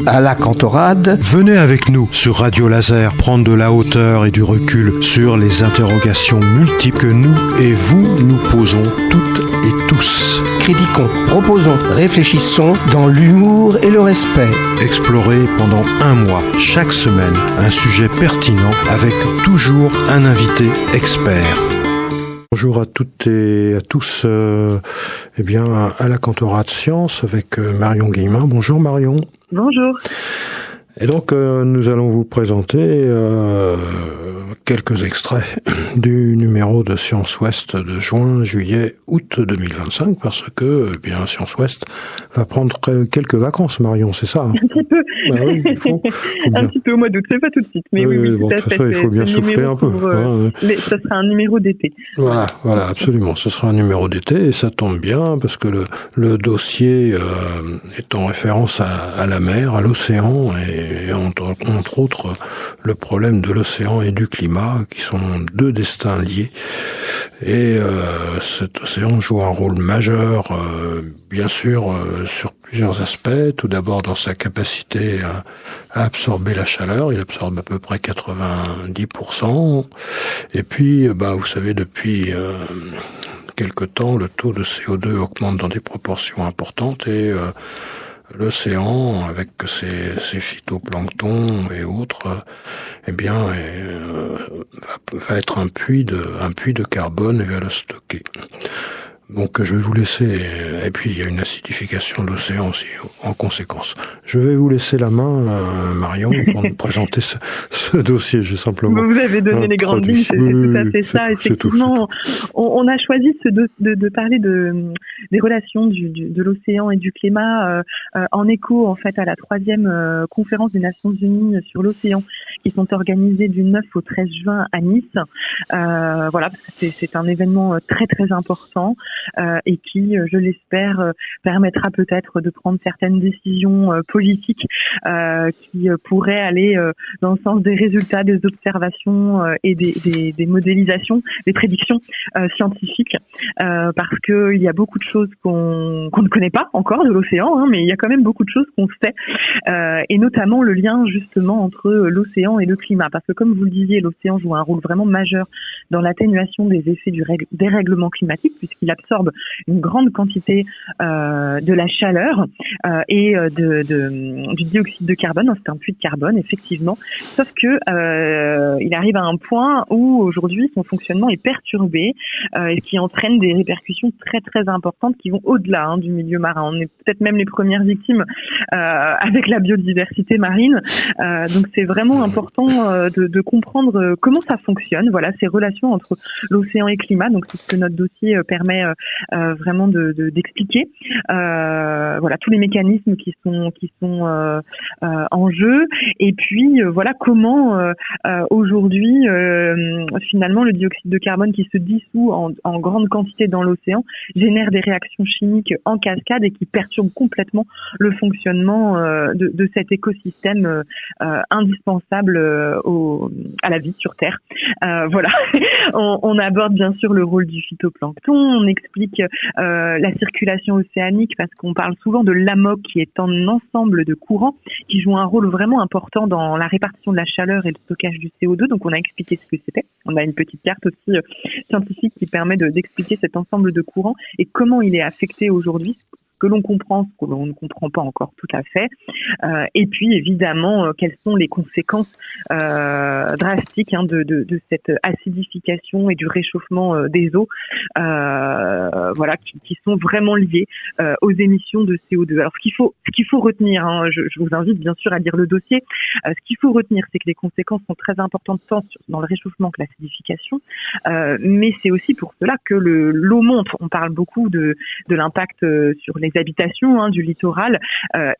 à la Cantorade. Venez avec nous sur Radio Laser prendre de la hauteur et du recul sur les interrogations multiples que nous et vous nous posons toutes et tous. Critiquons, proposons, réfléchissons dans l'humour et le respect. Explorez pendant un mois, chaque semaine, un sujet pertinent avec toujours un invité expert. Bonjour à toutes et à tous, à la Cantorade Science avec Marion Guillemin. Bonjour Marion. Bonjour. Et donc nous allons vous présenter quelques extraits du numéro de Science Ouest de juin, juillet, août 2025 parce que Science Ouest va prendre quelques vacances, Marion, c'est ça? Un petit peu. Bah oui, il faut un petit peu au mois d'août, c'est pas tout de suite. Mais oui, bon, tout à fait. Ça, il faut bien souffler un peu. Ça sera un numéro d'été. Voilà, absolument. Ce sera un numéro d'été et ça tombe bien parce que le dossier est en référence à la mer, à l'océan et entre autres le problème de l'océan et du climat qui sont deux destins liés. Et cet océan joue un rôle majeur, bien sûr, sur plusieurs aspects. Tout d'abord dans sa capacité à absorber la chaleur. Il absorbe à peu près 90%. Et puis, vous savez, depuis quelque temps, le taux de CO2 augmente dans des proportions importantes et l'océan, avec ses phytoplanctons et autres, va être un puits de carbone et va le stocker. Donc je vais vous laisser, et puis il y a une acidification de l'océan aussi en conséquence. Je vais vous laisser la main, Marion, pour nous présenter ce dossier. J'ai simplement. Vous avez donné les grandes lignes, c'est tout à fait ça. Effectivement, on a choisi de parler des relations de l'océan et du climat en écho en fait à la 3e conférence des Nations Unies sur l'océan qui sont organisées du 9 au 13 juin à Nice. C'est un événement très très important. Et qui, je l'espère, permettra peut-être de prendre certaines décisions politiques qui pourraient aller dans le sens des résultats, des observations et des modélisations, des prédictions scientifiques, parce que il y a beaucoup de choses qu'on ne connaît pas encore de l'océan, mais il y a quand même beaucoup de choses qu'on sait, et notamment le lien justement entre l'océan et le climat, parce que comme vous le disiez, l'océan joue un rôle vraiment majeur dans l'atténuation des effets du dérèglement climatique, puisqu'il absorbe une grande quantité de la chaleur et du dioxyde de carbone. C'est un puits de carbone, effectivement. Sauf que il arrive à un point où aujourd'hui son fonctionnement est perturbé et qui entraîne des répercussions très très importantes qui vont au-delà du milieu marin. On est peut-être même les premières victimes avec la biodiversité marine. Donc c'est vraiment important de comprendre comment ça fonctionne. Voilà, ces relations entre l'océan et le climat. Donc c'est ce que notre dossier permet vraiment d'expliquer. Tous les mécanismes qui sont en jeu. Et puis comment aujourd'hui finalement le dioxyde de carbone qui se dissout en grande quantité dans l'océan génère des réactions chimiques en cascade et qui perturbent complètement le fonctionnement de cet écosystème indispensable à la vie sur Terre. On aborde bien sûr le rôle du phytoplancton, on explique la circulation océanique parce qu'on parle souvent de l'AMOC qui est un ensemble de courants qui jouent un rôle vraiment important dans la répartition de la chaleur et le stockage du CO2. Donc on a expliqué ce que c'était. On a une petite carte aussi scientifique qui permet d'expliquer cet ensemble de courants et comment il est affecté aujourd'hui, ce que l'on comprend, ce que l'on ne comprend pas encore tout à fait. Et puis évidemment, quelles sont les conséquences drastiques de cette acidification et du réchauffement des eaux, qui sont vraiment liées aux émissions de CO2. Alors ce qu'il faut retenir, je vous invite bien sûr à lire le dossier. Ce qu'il faut retenir, c'est que les conséquences sont très importantes tant dans le réchauffement que l'acidification, mais c'est aussi pour cela que l'eau monte. On parle beaucoup de l'impact sur les habitations du littoral,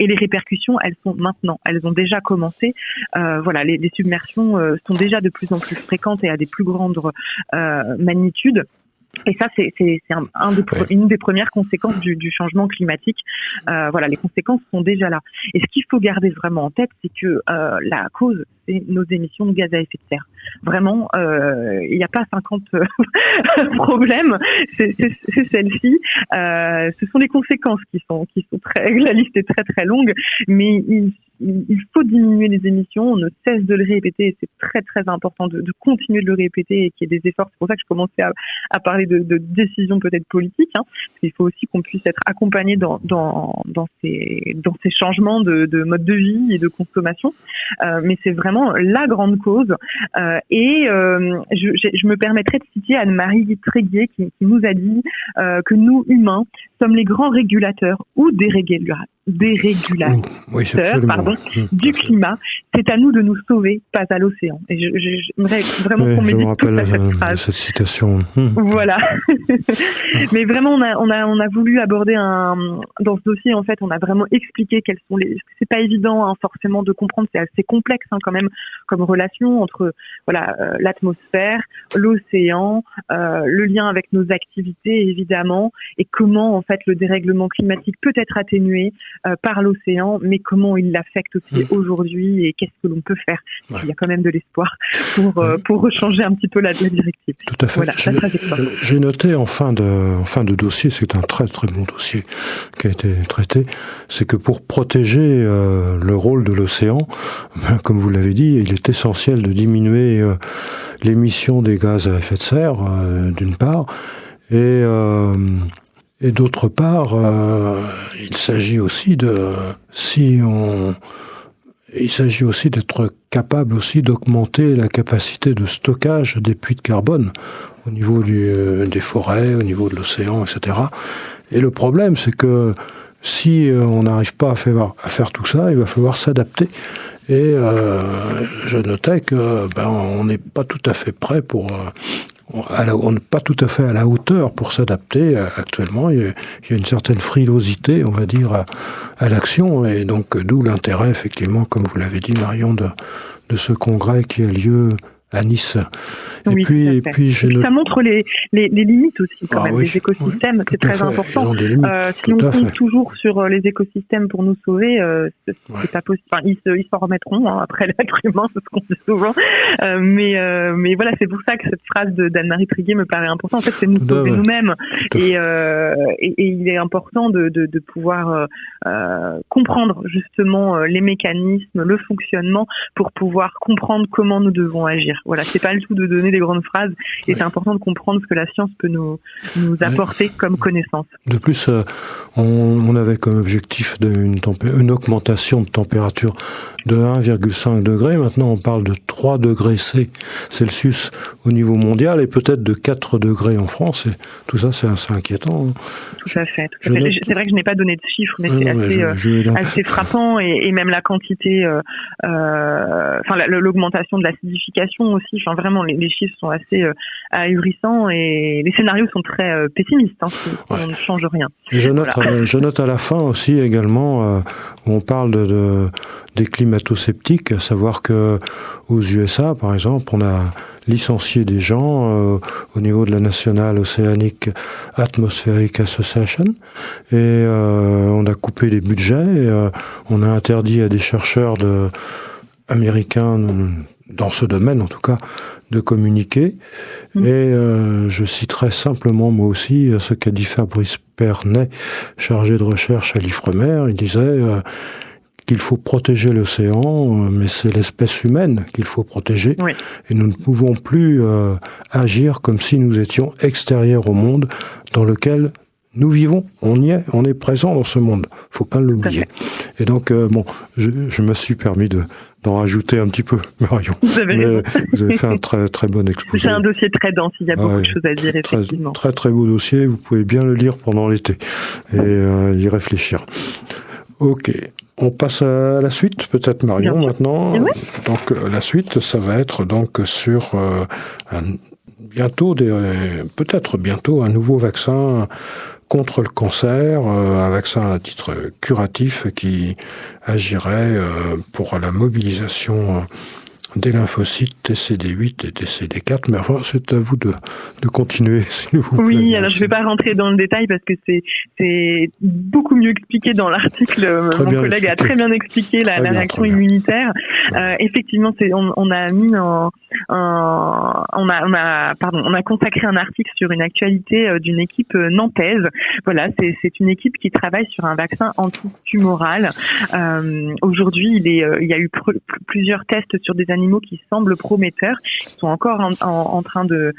et les répercussions, elles ont déjà commencé. Les submersions sont déjà de plus en plus fréquentes et à des plus grandes magnitudes. Et ça, c'est une des premières conséquences du changement climatique. Les conséquences sont déjà là. Et ce qu'il faut garder vraiment en tête, c'est que la cause, c'est nos émissions de gaz à effet de serre. Vraiment, il n'y a pas 50 problèmes. C'est celle-ci. Ce sont les conséquences qui sont très. La liste est très très longue, mais il faut diminuer les émissions. On ne cesse de le répéter et c'est très très important de continuer de le répéter et qu'il y ait des efforts. C'est pour ça que je commençais à parler de décisions peut-être politiques. Parce qu'il faut aussi qu'on puisse être accompagné dans ces changements de mode de vie et de consommation. Mais c'est vraiment la grande cause. Je me permettrai de citer Anne-Marie Tréguier qui nous a dit que nous, humains, sommes les grands régulateurs ou dérégulateurs du climat. C'est à nous de nous sauver, pas à l'océan. Et j'aimerais vraiment qu'on médite toute cette phrase. Cette citation. Voilà. Mais vraiment, on a voulu aborder dans ce dossier, en fait, on a vraiment expliqué quels sont c'est pas évident, forcément, de comprendre. C'est assez complexe, quand même, comme relation entre, l'atmosphère, l'océan, le lien avec nos activités, évidemment, et comment, en fait, le dérèglement climatique peut être atténué par l'océan, mais comment il l'affecte aussi aujourd'hui et qu'est-ce que l'on peut faire. Ouais. Il y a quand même de l'espoir pour changer un petit peu la directive. Tout à fait. Voilà, j'ai noté en fin de dossier, c'est un très très bon dossier qui a été traité, c'est que pour protéger le rôle de l'océan, comme vous l'avez dit, il est essentiel de diminuer l'émission des gaz à effet de serre, d'une part, et d'autre part, il s'agit aussi d'être capable aussi d'augmenter la capacité de stockage des puits de carbone au niveau des forêts, au niveau de l'océan, etc. Et le problème, c'est que si on n'arrive pas à faire tout ça, il va falloir s'adapter. Et je notais que on n'est pas tout à fait prêt on n'est pas tout à fait à la hauteur pour s'adapter. Actuellement, il y a une certaine frilosité, on va dire, à l'action, et donc d'où l'intérêt, effectivement, comme vous l'avez dit, Marion, de ce congrès qui a lieu à Nice. Et puis ça montre les limites aussi, quand même, des écosystèmes. C'est très important. Si on compte toujours sur les écosystèmes pour nous sauver, c'est pas possible. Enfin, ils s'en remettront après l'être humain, c'est ce qu'on dit souvent. Mais voilà, c'est pour ça que cette phrase d'Anne-Marie Tréguier me paraît importante. En fait, c'est nous sauver nous-mêmes. Et il est important de pouvoir comprendre justement les mécanismes, le fonctionnement, pour pouvoir comprendre comment nous devons agir. Voilà, c'est pas le tout de donner des grandes phrases, et c'est important de comprendre ce que la science peut nous apporter comme connaissance. De plus, on avait comme objectif une augmentation de température de 1,5 degré. Maintenant, on parle de 3 degrés Celsius au niveau mondial et peut-être de 4 degrés en France. Et tout ça, c'est assez inquiétant. Tout à fait. C'est vrai que je n'ai pas donné de chiffres, mais c'est assez frappant, et même la quantité, l'augmentation de l'acidification aussi. Enfin, vraiment, les chiffres sont assez ahurissants, et les scénarios sont très pessimistes. On ne change rien. Et je note à la fin aussi également où on parle des climato-sceptiques, à savoir que aux USA, par exemple, on a licencié des gens au niveau de la National Oceanic Atmospheric Association, et on a coupé les budgets, on a interdit à des chercheurs américains, dans ce domaine en tout cas, de communiquer. Et je citerai simplement moi aussi ce qu'a dit Fabrice Pernet, chargé de recherche à l'Ifremer. Il disait qu'il faut protéger l'océan, mais c'est l'espèce humaine qu'il faut protéger. Oui. Et nous ne pouvons plus agir comme si nous étions extérieurs au monde dans lequel nous vivons. On y est, on est présent dans ce monde. Faut pas l'oublier. Et donc, je me suis permis d'en rajouter un petit peu, Marion. Vous avez fait un très très bon exposé. C'est un dossier très dense, il y a beaucoup de choses à dire, effectivement. Très très beau dossier, vous pouvez bien le lire pendant l'été et y réfléchir. Ok, on passe à la suite, peut-être, Marion, maintenant. Oui. Donc la suite, ça va être donc sur peut-être bientôt un nouveau vaccin contre le cancer, un vaccin à titre curatif qui agirait pour la mobilisation des lymphocytes TCD8 et TCD4, mais enfin, c'est à vous de continuer, s'il vous plaît. Oui, alors je ne vais pas rentrer dans le détail parce que c'est beaucoup mieux expliqué dans l'article. Mon collègue a très bien expliqué la réaction immunitaire. Effectivement, on a mis a consacré un article sur une actualité d'une équipe nantaise. Voilà, c'est une équipe qui travaille sur un vaccin antitumoral. Aujourd'hui, il y a eu plusieurs tests sur des animaux qui semblent prometteurs. Ils sont encore en train de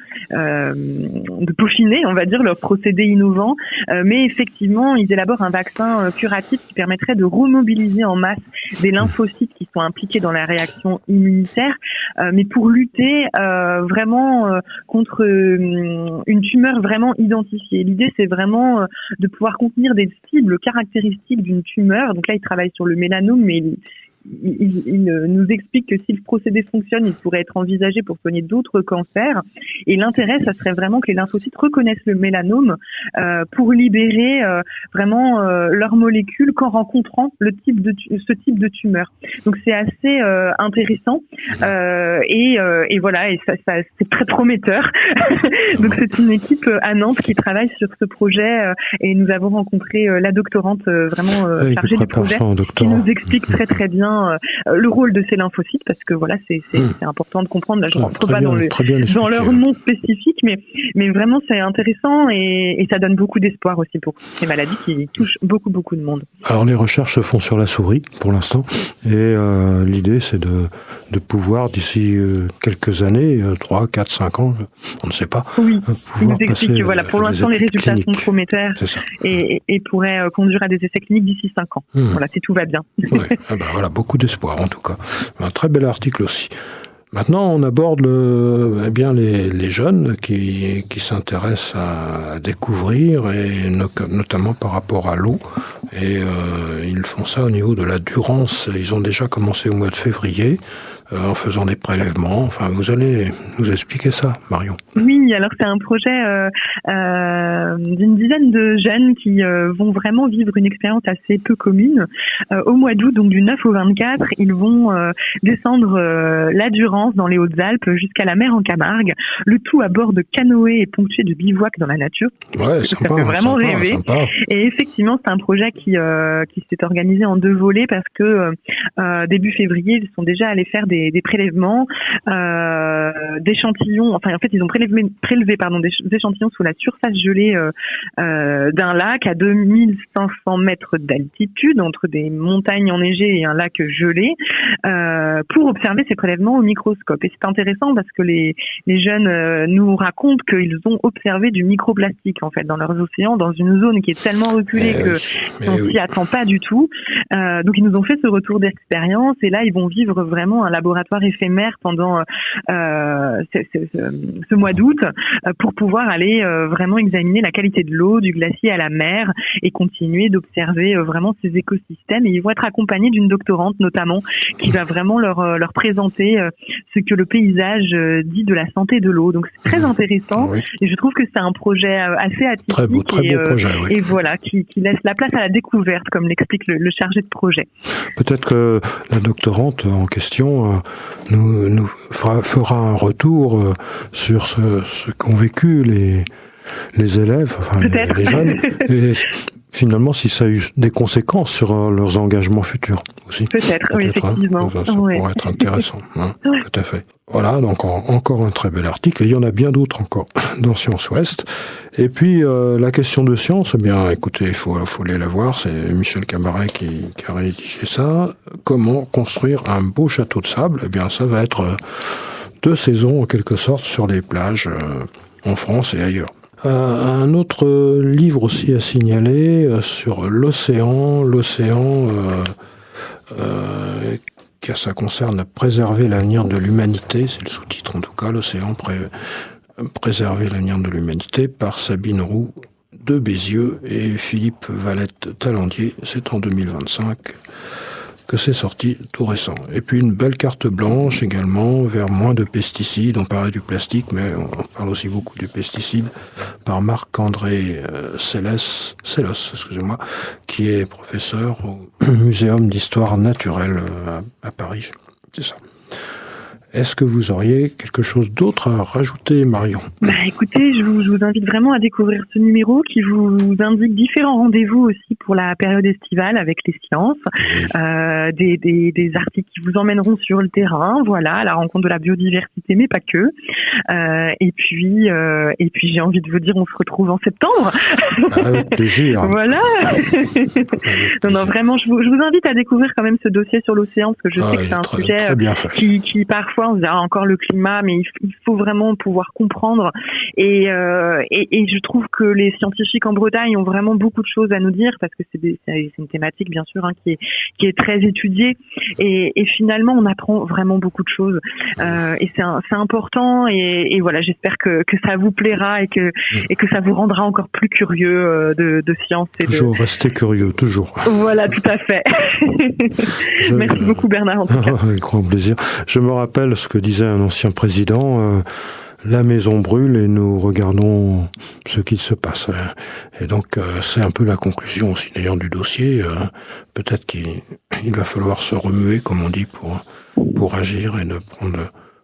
peaufiner, on va dire, leur procédé innovant. Mais effectivement, ils élaborent un vaccin curatif qui permettrait de remobiliser en masse des lymphocytes qui sont impliqués dans la réaction immunitaire, mais pour lutter vraiment contre une tumeur vraiment identifiée. L'idée, c'est vraiment de pouvoir contenir des cibles caractéristiques d'une tumeur. Donc là, ils travaillent sur le mélanome, mais il nous explique que si le procédé fonctionne, il pourrait être envisagé pour soigner d'autres cancers. Et l'intérêt, ça serait vraiment que les lymphocytes reconnaissent le mélanome pour libérer vraiment leurs molécules qu'en rencontrant ce type de tumeur. Donc c'est assez intéressant et voilà, et ça c'est très prometteur. Donc c'est une équipe à Nantes qui travaille sur ce projet et nous avons rencontré la doctorante vraiment chargée du projet qui nous explique très très bien le rôle de ces lymphocytes, parce que voilà, c'est important de comprendre. Là, je rentre pas dans leur nom spécifique, mais vraiment c'est intéressant et ça donne beaucoup d'espoir aussi pour ces maladies qui touchent beaucoup de monde. Alors les recherches se font sur la souris pour l'instant, et l'idée c'est de pouvoir d'ici quelques années, 3, 4, 5 ans, on ne sait pas. Oui, il nous explique que voilà, pour l'instant les résultats sont prometteurs et pourraient conduire à des essais cliniques d'ici 5 ans. Voilà, si tout va bien. Ouais. Voilà, beaucoup d'espoir en tout cas. Un très bel article aussi. Maintenant, on aborde les jeunes qui s'intéressent à découvrir, et notamment par rapport à l'eau. Et ils font ça au niveau de la Durance. Ils ont déjà commencé au mois de février en faisant des prélèvements. Enfin, vous allez nous expliquer ça, Marion. Oui, alors c'est un projet d'une dizaine de jeunes qui vont vraiment vivre une expérience assez peu commune. Au mois d'août, donc du 9 au 24, ils vont descendre la Durance dans les Hautes-Alpes jusqu'à la mer en Camargue, le tout à bord de canoës et ponctué de bivouacs dans la nature. Ouais, sympa, ça fait vraiment rêver. Sympa. Et effectivement, c'est un projet qui s'est organisé en 2 volets parce que début février, ils sont déjà allés faire des prélèvements d'échantillons. Enfin, en fait, ils ont prélevé des échantillons sous la surface gelée d'un lac à 2500 mètres d'altitude, entre des montagnes enneigées et un lac gelé, pour observer ces prélèvements au microscope. Et c'est intéressant parce que les jeunes nous racontent qu'ils ont observé du microplastique en fait dans leurs océans, dans une zone qui est tellement reculée qu'on s'y attend pas du tout. Donc ils nous ont fait ce retour d'expérience et là ils vont vivre vraiment un laboratoire éphémère pendant ce mois d'août pour pouvoir aller vraiment examiner la qualité de l'eau, du glacier à la mer et continuer d'observer vraiment ces écosystèmes. Et ils vont être accompagnés d'une doctorante notamment qui va vraiment leur présenter ce que le paysage dit de la santé de l'eau. Donc c'est très intéressant et je trouve que c'est un projet assez atypique. Très beau projet, oui. Et voilà, qui laisse la place à la découverte, comme l'explique le chargé de projet. Peut-être que la doctorante en question nous fera un retour sur ce qu'ont vécu les élèves, enfin les jeunes, et finalement si ça a eu des conséquences sur leurs engagements futurs aussi. Peut-être oui, effectivement. Ça pourrait être intéressant, tout à fait. Voilà, donc encore un très bel article. Il y en a bien d'autres encore dans Science Ouest. Et puis la question de science, eh bien, écoutez, il faut aller la voir. C'est Michel Cabaret qui a rédigé ça. Comment construire un beau château de sable ? Eh bien, ça va être 2 saisons en quelque sorte sur les plages en France et ailleurs. Un autre livre aussi à signaler sur l'océan. Ça concerne préserver l'avenir de l'humanité, c'est le sous-titre en tout cas, l'océan préserver l'avenir de l'humanité, par Sabine Roux de Bézieux et Philippe Valette-Talandier. C'est en 2025 que c'est sorti, tout récent. Et puis une belle carte blanche également vers moins de pesticides. On parlait du plastique, mais on parle aussi beaucoup du pesticide, par Marc-André Sellos, qui est professeur au Muséum d'histoire naturelle à Paris. C'est ça. Est-ce que vous auriez quelque chose d'autre à rajouter, Marion? Écoutez, je vous invite vraiment à découvrir ce numéro qui vous indique différents rendez-vous aussi pour la période estivale avec les sciences, des articles qui vous emmèneront sur le terrain, voilà, à la rencontre de la biodiversité, mais pas que. Et puis j'ai envie de vous dire, on se retrouve en septembre. Avec plaisir. Voilà. Non, vraiment, je vous invite à découvrir quand même ce dossier sur l'océan, parce que je sais que c'est un sujet qui parfois on se dit encore le climat, mais il faut vraiment pouvoir comprendre. Et je trouve que les scientifiques en Bretagne ont vraiment beaucoup de choses à nous dire, parce que c'est une thématique bien sûr qui est très étudiée. Et finalement, on apprend vraiment beaucoup de choses. Et c'est important. Et voilà, j'espère que ça vous plaira et que ça vous rendra encore plus curieux de science. Toujours rester curieux, toujours. Voilà, tout à fait. Merci beaucoup Bernard, en tout cas. Avec grand plaisir. Je me rappelle ce que disait un ancien président, la maison brûle et nous regardons ce qu'il se passe. Et donc c'est un peu la conclusion aussi d'ailleurs du dossier. Peut-être qu'il va falloir se remuer, comme on dit, pour agir et de prendre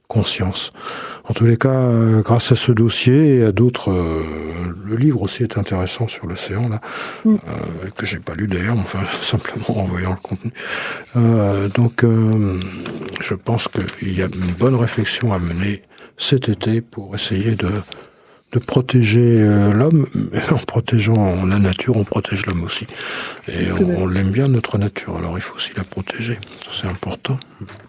conscience. En tous les cas, grâce à ce dossier et à d'autres, le livre aussi est intéressant sur l'océan, là, que j'ai pas lu d'ailleurs, mais enfin simplement en voyant le contenu. Donc, je pense qu'il y a une bonne réflexion à mener cet été pour essayer de protéger l'homme. En protégeant la nature, on protège l'homme aussi. Et on l'aime bien, notre nature, alors il faut aussi la protéger. C'est important.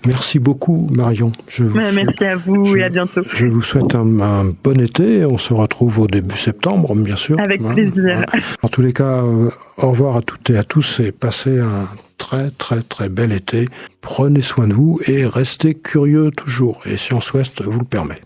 Merci beaucoup, Marion. Merci à vous et à bientôt. Je vous souhaite un bon été. On se retrouve au début septembre, bien sûr. Avec plaisir. En tous les cas, au revoir à toutes et à tous et passez un très très très bel été. Prenez soin de vous et restez curieux toujours. Et Science Ouest vous le permet.